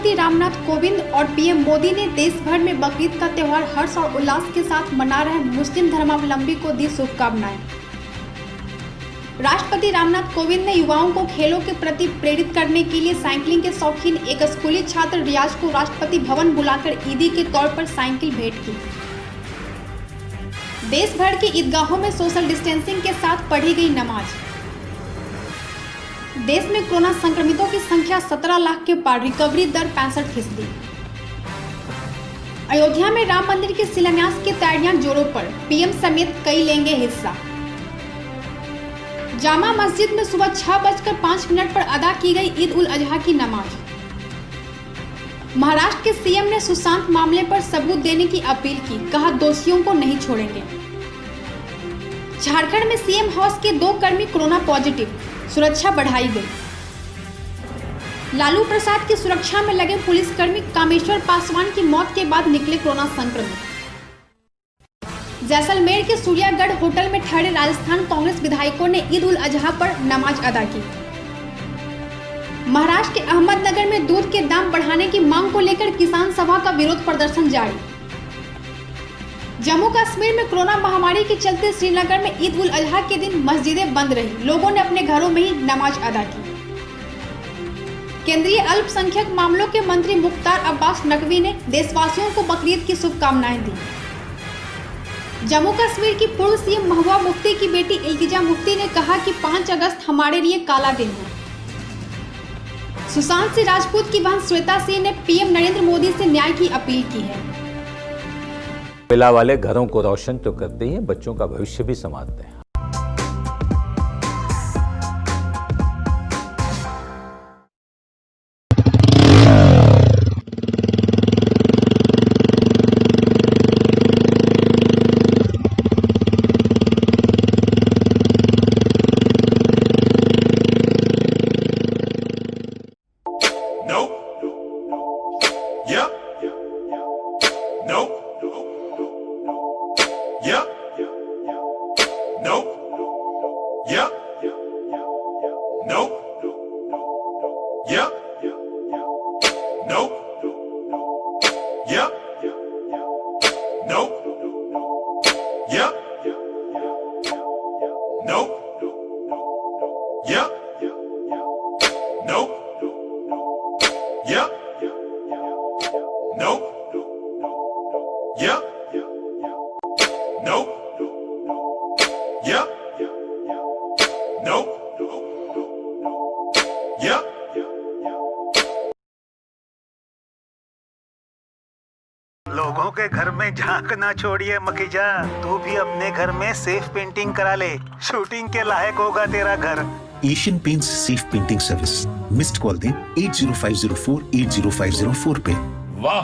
राष्ट्रपति रामनाथ कोविंद और पीएम मोदी ने देश भर में बकरीद का त्यौहार हर्ष और उल्लास के साथ मना रहे मुस्लिम धर्मावलंबी को दी शुभकामनाएं। राष्ट्रपति रामनाथ कोविंद ने युवाओं को खेलों के प्रति प्रेरित करने के लिए साइकिलिंग के शौकीन एक स्कूली छात्र रियाज को राष्ट्रपति भवन बुलाकर ईदी के तौर पर साइकिल भेंट की। देश भर के ईदगाहों में सोशल डिस्टेंसिंग के साथ पढ़ी गई नमाज। देश में कोरोना संक्रमितों की संख्या 17 लाख के पार, रिकवरी दर 65%। अयोध्या में राम मंदिर के शिलान्यास की तैयारियां जोरों पर, पीएम समेत कई लेंगे हिस्सा। जामा मस्जिद में सुबह 6:05 पर अदा की गई ईद उल अजहा की नमाज। महाराष्ट्र के सीएम ने सुशांत मामले पर सबूत देने की अपील की, कहा दोषियों को नहीं छोड़ेंगे। झारखंड में सीएम हाउस के 2 कर्मी कोरोना पॉजिटिव, सुरक्षा बढ़ाई गई। लालू प्रसाद की सुरक्षा में लगे पुलिसकर्मी कामेश्वर पासवान की मौत के बाद निकले कोरोना संक्रमित। जैसलमेर के सूर्यागढ़ होटल में ठहरे राजस्थान कांग्रेस विधायकों ने ईद उल अजहा पर नमाज अदा की। महाराष्ट्र के अहमदनगर में दूध के दाम बढ़ाने की मांग को लेकर किसान सभा का विरोध प्रदर्शन जारी। जम्मू कश्मीर में कोरोना महामारी के चलते श्रीनगर में ईद उल अजहा के दिन मस्जिदें बंद रही, लोगों ने अपने घरों में ही नमाज अदा की। केंद्रीय अल्पसंख्यक मामलों के मंत्री मुख्तार अब्बास नकवी ने देशवासियों को बकरीद की शुभकामनाएं दी। जम्मू कश्मीर की पूर्व सीएम महबूबा मुफ्ती की बेटी इल्तिजा मुफ्ती ने कहा कि 5 अगस्त हमारे लिए काला दिन है। सुशांत सिंह राजपूत की बहन श्वेता सिंह ने पीएम नरेंद्र मोदी से न्याय की अपील की है। कोयला वाले घरों को रोशन तो करते ही हैं, बच्चों का भविष्य भी संवारते हैं। लोगों के घर में झांक ना छोड़िए मखीजा, तू भी अपने घर में सेफ पेंटिंग करा ले, शूटिंग के लायक होगा तेरा घर। Asian paints safe painting service. Missed call दें 8050480504 पे। वाह।